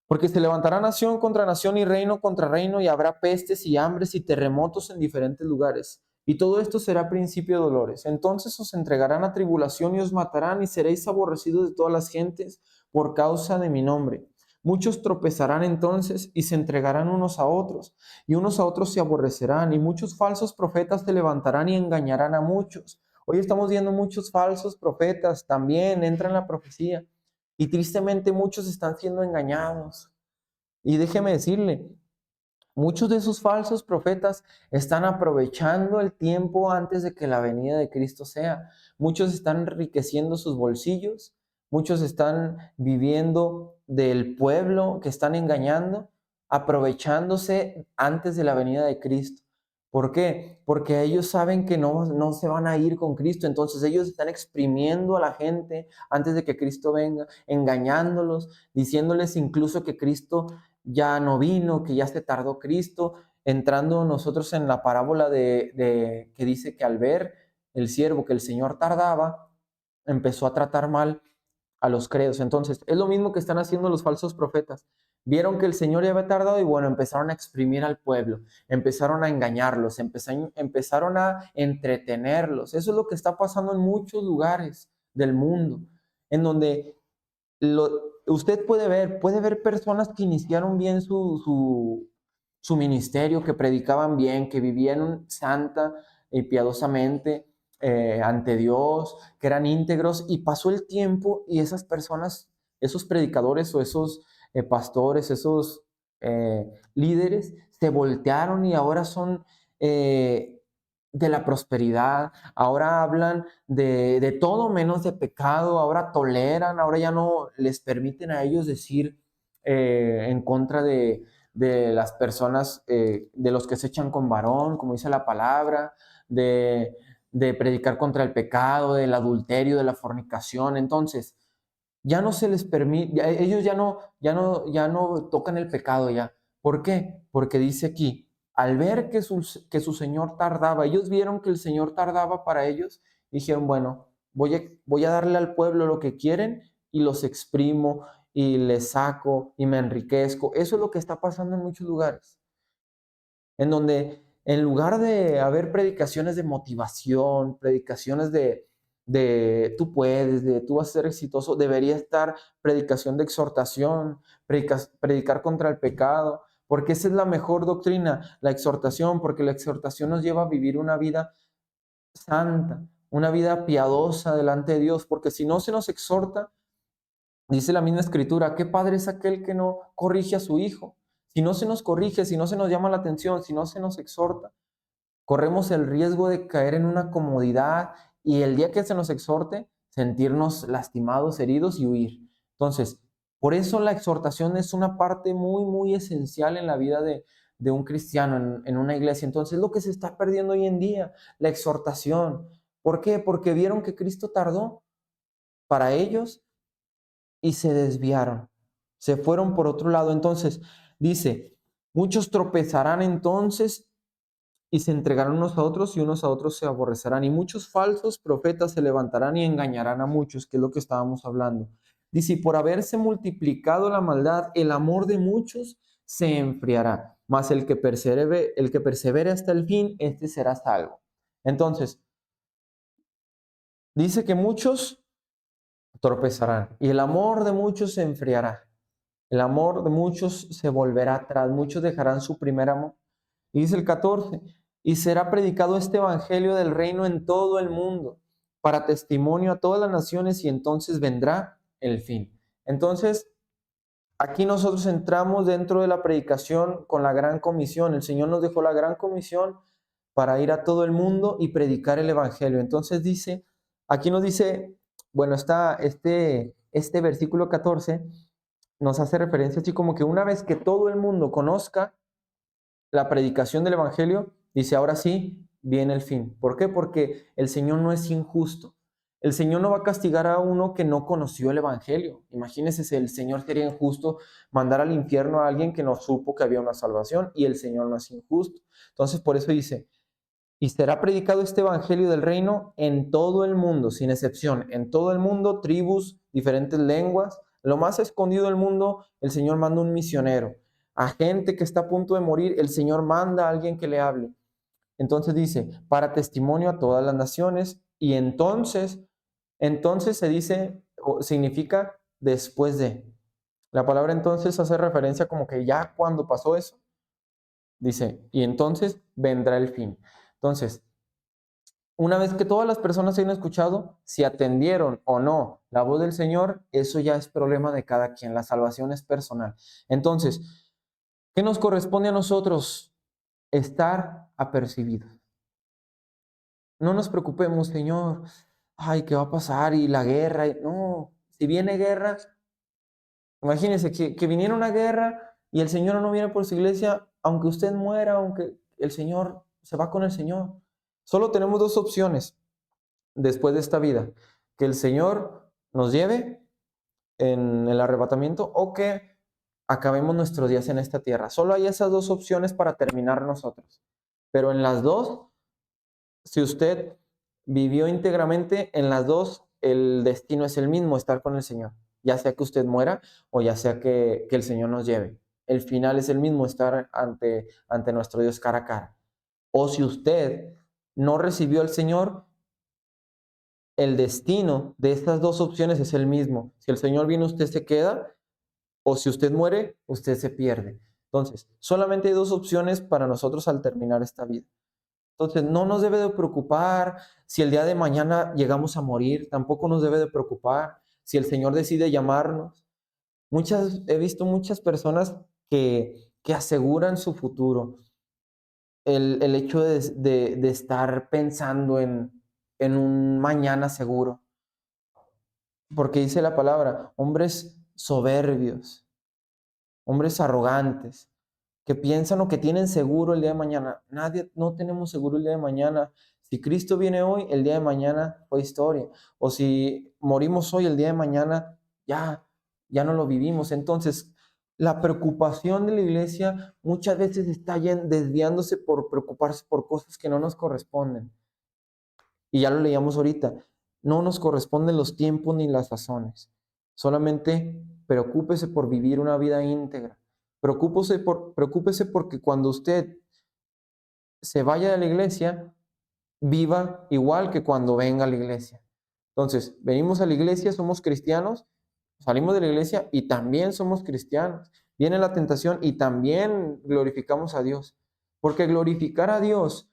porque se levantará nación contra nación y reino contra reino, y habrá pestes y hambres y terremotos en diferentes lugares. Y todo esto será principio de dolores. Entonces os entregarán a tribulación y os matarán, y seréis aborrecidos de todas las gentes por causa de mi nombre. Muchos tropezarán entonces y se entregarán unos a otros, y unos a otros se aborrecerán, y muchos falsos profetas se levantarán y engañarán a muchos. Hoy estamos viendo muchos falsos profetas, también entra en la profecía. Y tristemente muchos están siendo engañados. Y déjeme decirle, muchos de esos falsos profetas están aprovechando el tiempo antes de que la venida de Cristo sea. Muchos están enriqueciendo sus bolsillos, muchos están viviendo del pueblo que están engañando, aprovechándose antes de la venida de Cristo. ¿Por qué? Porque ellos saben que no se van a ir con Cristo, entonces ellos están exprimiendo a la gente antes de que Cristo venga, engañándolos, diciéndoles incluso que Cristo ya no vino, que ya se tardó Cristo, entrando nosotros en la parábola de que dice que al ver el siervo que el Señor tardaba, empezó a tratar mal a los credos. Entonces, es lo mismo que están haciendo los falsos profetas. Vieron que el Señor ya había tardado y bueno, empezaron a exprimir al pueblo, empezaron a engañarlos, empezaron a entretenerlos. Eso es lo que está pasando en muchos lugares del mundo, en donde usted puede ver personas que iniciaron bien su ministerio, que predicaban bien, que vivían santa y piadosamente ante Dios, que eran íntegros, y pasó el tiempo y esas personas, esos predicadores o esos pastores, esos líderes, se voltearon y ahora son de la prosperidad, ahora hablan de todo menos de pecado, ahora toleran, ahora ya no les permiten a ellos decir en contra de las personas, de los que se echan con varón, como dice la palabra, de predicar contra el pecado, del adulterio, de la fornicación. Entonces, ya no se les permite, ellos ya no tocan el pecado ya. ¿Por qué? Porque dice aquí, al ver que su Señor tardaba, ellos vieron que el Señor tardaba para ellos, dijeron, bueno, voy a darle al pueblo lo que quieren y los exprimo y les saco y me enriquezco. Eso es lo que está pasando en muchos lugares, en donde en lugar de haber predicaciones de motivación, predicaciones de tú puedes, de tú vas a ser exitoso, debería estar predicación de exhortación, predicar contra el pecado, porque esa es la mejor doctrina, la exhortación, porque la exhortación nos lleva a vivir una vida santa, una vida piadosa delante de Dios, porque si no se nos exhorta, dice la misma escritura, ¿qué padre es aquel que no corrige a su hijo? Si no se nos corrige, si no se nos llama la atención, si no se nos exhorta, corremos el riesgo de caer en una comodidad y el día que se nos exhorte, sentirnos lastimados, heridos y huir. Entonces, por eso la exhortación es una parte muy, muy esencial en la vida de un cristiano, en una iglesia. Entonces, lo que se está perdiendo hoy en día, la exhortación. ¿Por qué? Porque vieron que Cristo tardó para ellos y se desviaron, se fueron por otro lado. Entonces, dice, muchos tropezarán entonces y se entregarán unos a otros y unos a otros se aborrecerán. Y muchos falsos profetas se levantarán y engañarán a muchos, que es lo que estábamos hablando. Dice, y por haberse multiplicado la maldad, el amor de muchos se enfriará. Mas el que persevere hasta el fin, este será salvo. Entonces, dice que muchos tropezarán y el amor de muchos se enfriará. El amor de muchos se volverá atrás, muchos dejarán su primer amor. Y dice el 14, y será predicado este evangelio del reino en todo el mundo, para testimonio a todas las naciones, y entonces vendrá el fin. Entonces, aquí nosotros entramos dentro de la predicación con la gran comisión. El Señor nos dejó la gran comisión para ir a todo el mundo y predicar el evangelio. Entonces dice, aquí nos dice, bueno, está este versículo 14 nos hace referencia así como que una vez que todo el mundo conozca la predicación del evangelio, dice, ahora sí, viene el fin. ¿Por qué? Porque el Señor no es injusto. El Señor no va a castigar a uno que no conoció el evangelio. Imagínense si el Señor sería injusto mandar al infierno a alguien que no supo que había una salvación, y el Señor no es injusto. Entonces, por eso dice, y será predicado este evangelio del reino en todo el mundo, sin excepción, en todo el mundo, tribus, diferentes lenguas. Lo más escondido del mundo, el Señor manda un misionero. A gente que está a punto de morir, el Señor manda a alguien que le hable. Entonces dice, para testimonio a todas las naciones, y entonces se dice, o significa después de. La palabra entonces hace referencia como que ya cuando pasó eso, dice, y entonces vendrá el fin. Entonces, una vez que todas las personas hayan escuchado, si atendieron o no la voz del Señor, eso ya es problema de cada quien. La salvación es personal. Entonces, ¿qué nos corresponde a nosotros? Estar apercibidos. No nos preocupemos, Señor. Ay, ¿qué va a pasar? Y la guerra. No, si viene guerra, imagínense que viniera una guerra y el Señor no viene por su iglesia, aunque usted muera, aunque el Señor se va con el Señor. Solo tenemos dos opciones después de esta vida: que el Señor nos lleve en el arrebatamiento o que acabemos nuestros días en esta tierra. Solo hay esas dos opciones para terminar nosotros. Pero en las dos, si usted vivió íntegramente, en las dos el destino es el mismo, estar con el Señor. Ya sea que usted muera o ya sea que el Señor nos lleve. El final es el mismo, estar ante nuestro Dios cara a cara. O si usted no recibió al Señor, el destino de estas dos opciones es el mismo. Si el Señor viene, usted se queda, o si usted muere, usted se pierde. Entonces, solamente hay dos opciones para nosotros al terminar esta vida. Entonces, no nos debe de preocupar si el día de mañana llegamos a morir, tampoco nos debe de preocupar si el Señor decide llamarnos. He visto muchas personas que aseguran su futuro. El hecho de estar pensando en un mañana seguro. Porque dice la palabra, hombres soberbios, hombres arrogantes, que piensan o que tienen seguro el día de mañana. No tenemos seguro el día de mañana. Si Cristo viene hoy, el día de mañana fue historia. O si morimos hoy, el día de mañana ya no lo vivimos. Entonces, la preocupación de la iglesia muchas veces está desviándose por preocuparse por cosas que no nos corresponden. Y ya lo leíamos ahorita, no nos corresponden los tiempos ni las sazones. Solamente preocúpese por vivir una vida íntegra. Preocúpese porque cuando usted se vaya de la iglesia, viva igual que cuando venga a la iglesia. Entonces, venimos a la iglesia, somos cristianos, salimos de la iglesia y también somos cristianos. Viene la tentación y también glorificamos a Dios. Porque glorificar a Dios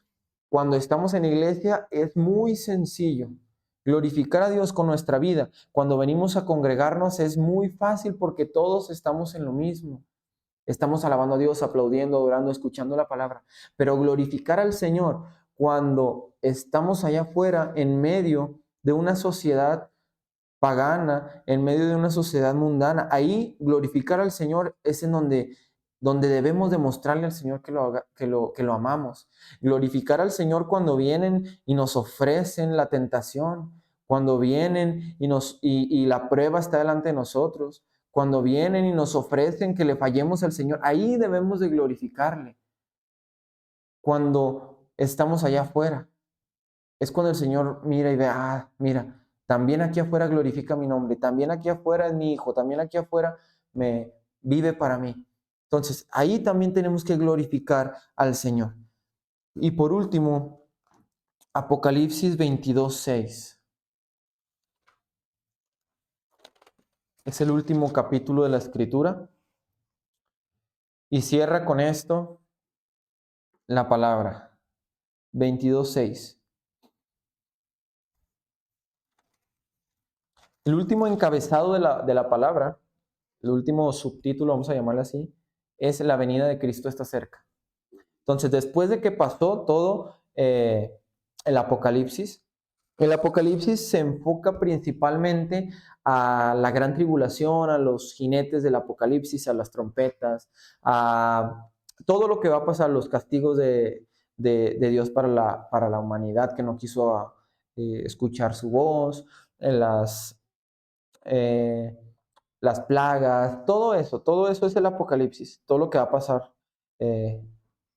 cuando estamos en la iglesia es muy sencillo. Glorificar a Dios con nuestra vida, cuando venimos a congregarnos, es muy fácil porque todos estamos en lo mismo. Estamos alabando a Dios, aplaudiendo, adorando, escuchando la palabra. Pero glorificar al Señor cuando estamos allá afuera, en medio de una sociedad pagana, en medio de una sociedad mundana, ahí glorificar al Señor es en donde debemos demostrarle al Señor que lo amamos. Glorificar al Señor cuando vienen y nos ofrecen la tentación, cuando vienen y la prueba está delante de nosotros, cuando vienen y nos ofrecen que le fallemos al Señor, ahí debemos de glorificarle. Cuando estamos allá afuera, es cuando el Señor mira y ve, mira, también aquí afuera glorifica mi nombre, también aquí afuera es mi hijo, también aquí afuera me vive para mí. Entonces, ahí también tenemos que glorificar al Señor. Y por último, Apocalipsis 22:6. Es el último capítulo de la Escritura. Y cierra con esto la palabra. 22:6. El último encabezado de la palabra, el último subtítulo, vamos a llamarle así, es la venida de Cristo está cerca. Entonces, después de que pasó todo el Apocalipsis se enfoca principalmente a la gran tribulación, a los jinetes del Apocalipsis, a las trompetas, a todo lo que va a pasar, los castigos de Dios para la humanidad que no quiso escuchar su voz, las, eh, las plagas, todo eso es el Apocalipsis, todo lo que va a pasar en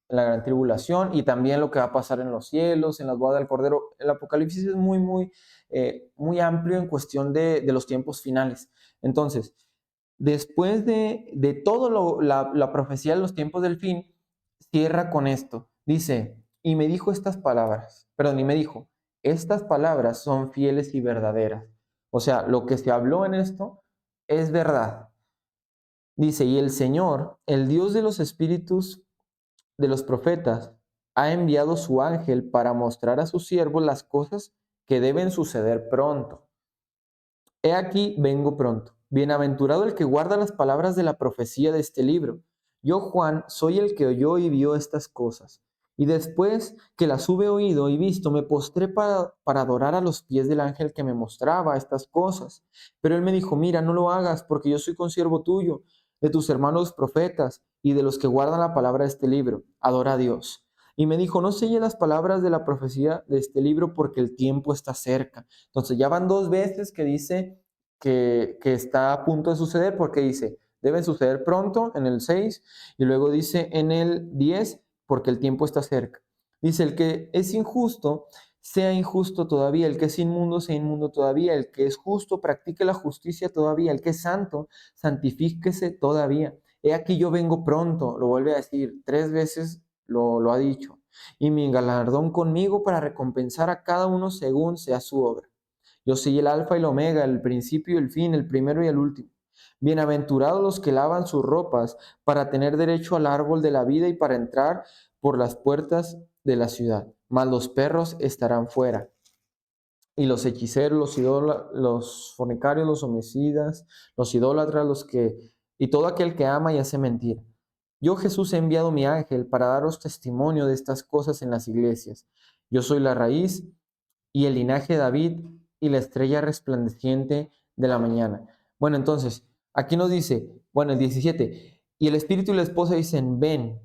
la gran tribulación y también lo que va a pasar en los cielos, en las bodas del Cordero. El Apocalipsis es muy amplio en cuestión de los tiempos finales. Entonces, después de todo la profecía de los tiempos del fin, cierra con esto. Dice, y me dijo estas palabras, perdón, y me dijo, estas palabras son fieles y verdaderas. O sea, lo que se habló en esto es verdad. Dice, y el Señor, el Dios de los espíritus de los profetas, ha enviado su ángel para mostrar a sus siervos las cosas que deben suceder pronto. He aquí, vengo pronto. Bienaventurado el que guarda las palabras de la profecía de este libro. Yo, Juan, soy el que oyó y vio estas cosas. Y después que las hube oído y visto, me postré para adorar a los pies del ángel que me mostraba estas cosas. Pero él me dijo, mira, no lo hagas, porque yo soy consiervo tuyo, de tus hermanos profetas y de los que guardan la palabra de este libro. Adora a Dios. Y me dijo, no selle las palabras de la profecía de este libro, porque el tiempo está cerca. Entonces ya van 2 veces que dice que está a punto de suceder, porque dice, deben suceder pronto en el 6 y luego dice en el 10, porque el tiempo está cerca. Dice, el que es injusto, sea injusto todavía, el que es inmundo, sea inmundo todavía, el que es justo, practique la justicia todavía, el que es santo, santifíquese todavía. He aquí yo vengo pronto, lo vuelve a decir, 3 veces lo ha dicho, y mi galardón conmigo para recompensar a cada uno según sea su obra. Yo soy el alfa y el omega, el principio y el fin, el primero y el último. Bienaventurados los que lavan sus ropas para tener derecho al árbol de la vida y para entrar por las puertas de la ciudad. Mas los perros estarán fuera. Y los hechiceros, los fornicarios, los homicidas, los idólatras, y todo aquel que ama y hace mentira. Yo, Jesús, he enviado mi ángel para daros testimonio de estas cosas en las iglesias. Yo soy la raíz y el linaje de David y la estrella resplandeciente de la mañana. Bueno, entonces, aquí nos dice, bueno, el 17, y el espíritu y la esposa dicen, ven,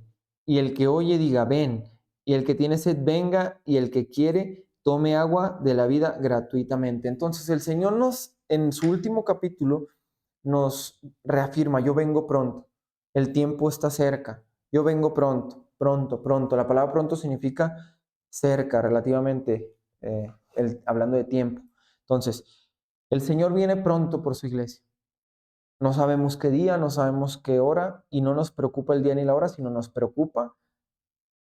y el que oye diga, ven, y el que tiene sed venga, y el que quiere tome agua de la vida gratuitamente. Entonces, el Señor en su último capítulo, nos reafirma, yo vengo pronto, el tiempo está cerca, yo vengo pronto, pronto, pronto. La palabra pronto significa cerca, relativamente, hablando de tiempo. Entonces, el Señor viene pronto por su iglesia. No sabemos qué día, no sabemos qué hora, y no nos preocupa el día ni la hora, sino nos preocupa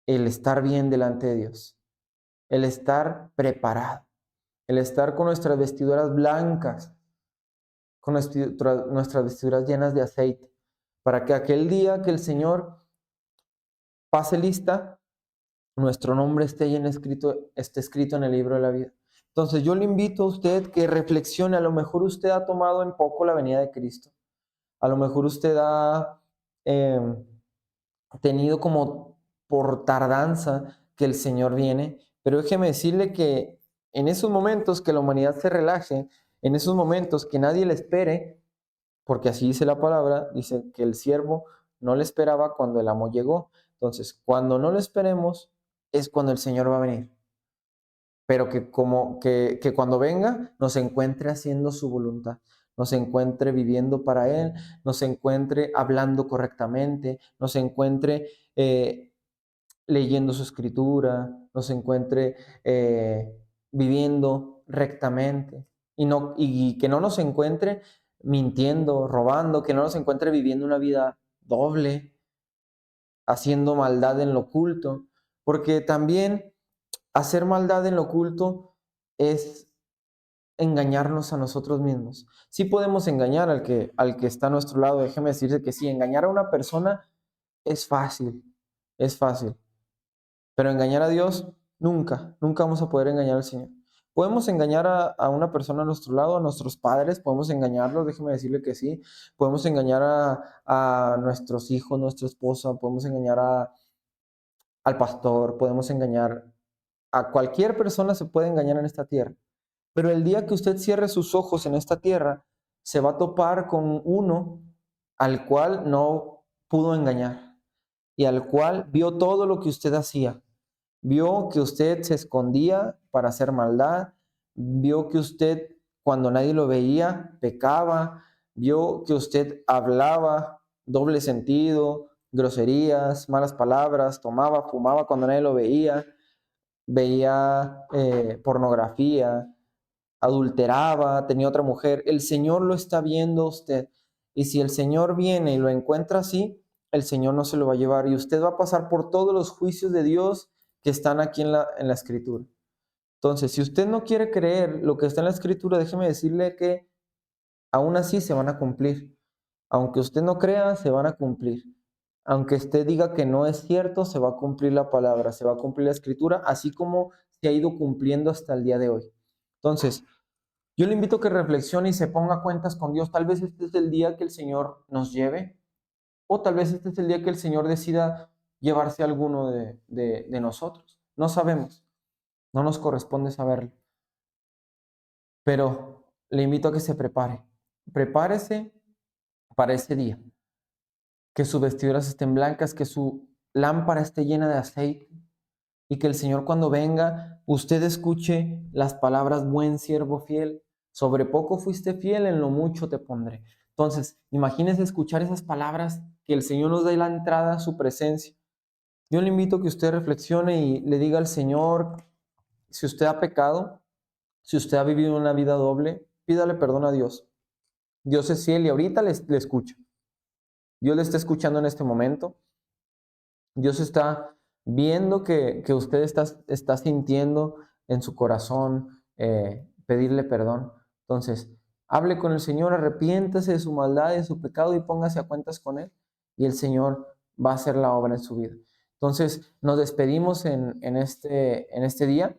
el estar bien delante de Dios, el estar preparado, el estar con nuestras vestiduras blancas, con nuestras vestiduras llenas de aceite, para que aquel día que el Señor pase lista, nuestro nombre esté escrito en el libro de la vida. Entonces yo le invito a usted que reflexione, a lo mejor usted ha tomado en poco la venida de Cristo, a lo mejor usted ha eh, tenido como por tardanza que el Señor viene, pero déjeme decirle que en esos momentos que la humanidad se relaje, en esos momentos que nadie le espere, porque así dice la palabra, dice que el siervo no le esperaba cuando el amo llegó. Entonces, cuando no le esperemos, es cuando el Señor va a venir. Pero que cuando venga nos encuentre haciendo su voluntad, nos encuentre viviendo para Él, nos encuentre hablando correctamente, nos encuentre leyendo su escritura, nos encuentre viviendo rectamente y que no nos encuentre mintiendo, robando, que no nos encuentre viviendo una vida doble, haciendo maldad en lo oculto, porque también hacer maldad en lo oculto es engañarnos a nosotros mismos. Sí podemos engañar al que está a nuestro lado, déjeme decirle que sí, engañar a una persona es fácil, pero engañar a Dios Nunca, nunca vamos a poder engañar al Señor. Podemos engañar a una persona a nuestro lado, a nuestros padres, podemos engañarlos, déjeme decirle que sí. Podemos engañar a nuestros hijos, nuestra esposa, podemos engañar al pastor, podemos engañar a cualquier persona, se puede engañar en esta tierra. Pero el día que usted cierre sus ojos en esta tierra, se va a topar con uno al cual no pudo engañar y al cual vio todo lo que usted hacía. Vio que usted se escondía para hacer maldad, vio que usted cuando nadie lo veía pecaba, vio que usted hablaba doble sentido, groserías, malas palabras, tomaba, fumaba cuando nadie lo veía, veía pornografía, adulteraba, tenía otra mujer. El Señor lo está viendo a usted. Y si el Señor viene y lo encuentra así, el Señor no se lo va a llevar. Y usted va a pasar por todos los juicios de Dios que están aquí en la Escritura. Entonces, si usted no quiere creer lo que está en la Escritura, déjeme decirle que aún así se van a cumplir. Aunque usted no crea, se van a cumplir. Aunque usted diga que no es cierto, se va a cumplir la palabra, se va a cumplir la Escritura, así como se ha ido cumpliendo hasta el día de hoy. Entonces, yo le invito a que reflexione y se ponga cuentas con Dios. Tal vez este es el día que el Señor nos lleve, o tal vez este es el día que el Señor decida llevarse a alguno de nosotros. No sabemos, no nos corresponde saberlo, pero le invito a que se prepare. Prepárese para ese día, que sus vestiduras estén blancas, que su lámpara esté llena de aceite y que el Señor cuando venga, usted escuche las palabras, buen siervo fiel, sobre poco fuiste fiel, en lo mucho te pondré. Entonces, imagínese escuchar esas palabras, que el Señor nos dé la entrada a su presencia. Yo le invito a que usted reflexione y le diga al Señor, si usted ha pecado, si usted ha vivido una vida doble, pídale perdón a Dios. Dios es fiel y ahorita le escucha. Dios le está escuchando en este momento. Dios está viendo que usted está sintiendo en su corazón pedirle perdón. Entonces, hable con el Señor, arrepiéntase de su maldad y de su pecado y póngase a cuentas con Él. Y el Señor va a hacer la obra en su vida. Entonces, nos despedimos en este día,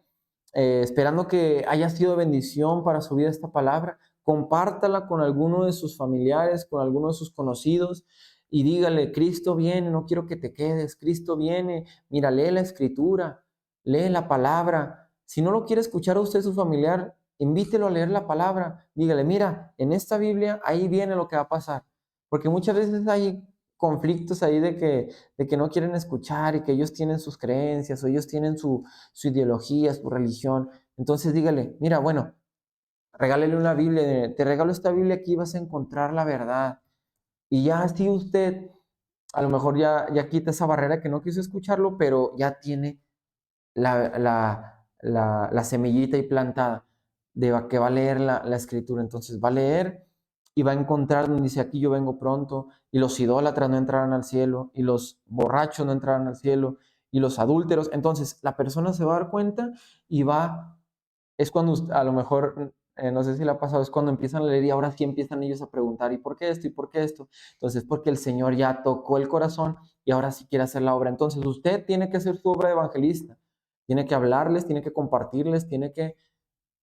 esperando que haya sido bendición para su vida esta palabra. Compártala con alguno de sus familiares, con alguno de sus conocidos y dígale, Cristo viene, no quiero que te quedes, Cristo viene, mira, lee la escritura, lee la palabra. Si no lo quiere escuchar a usted, su familiar, invítelo a leer la palabra, dígale, mira, en esta Biblia ahí viene lo que va a pasar, porque muchas veces hay conflictos ahí de que no quieren escuchar y que ellos tienen sus creencias o ellos tienen su ideología, su religión. Entonces dígale, mira, bueno, regálele una Biblia, te regalo esta Biblia, aquí vas a encontrar la verdad. Y ya así usted a lo mejor ya quita esa barrera que no quiso escucharlo, pero ya tiene la semillita ahí plantada de que va a leer la escritura. Entonces va a leer y va a encontrar donde dice, aquí yo vengo pronto, y los idólatras no entrarán al cielo, y los borrachos no entrarán al cielo, y los adúlteros. Entonces la persona se va a dar cuenta y es cuando a lo mejor, no sé si le ha pasado, es cuando empiezan a leer y ahora sí empiezan ellos a preguntar, ¿y por qué esto? ¿Y por qué esto? Entonces, porque el Señor ya tocó el corazón y ahora sí quiere hacer la obra. Entonces, usted tiene que hacer su obra de evangelista, tiene que hablarles, tiene que compartirles,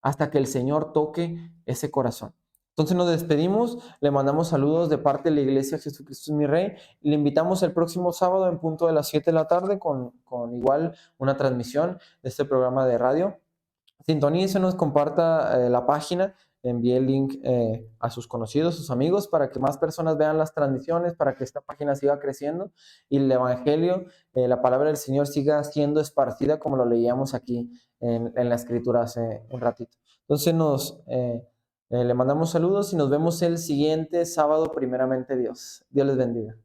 hasta que el Señor toque ese corazón. Entonces nos despedimos, le mandamos saludos de parte de la Iglesia Jesucristo es mi Rey y le invitamos el próximo sábado en punto de las 7 de la tarde con igual una transmisión de este programa de radio. Sintonícenos, comparta la página, envíe el link a sus conocidos, sus amigos, para que más personas vean las transmisiones, para que esta página siga creciendo y el Evangelio, la palabra del Señor siga siendo esparcida como lo leíamos aquí en la escritura hace un ratito. Entonces le mandamos saludos y nos vemos el siguiente sábado, primeramente Dios. Dios les bendiga.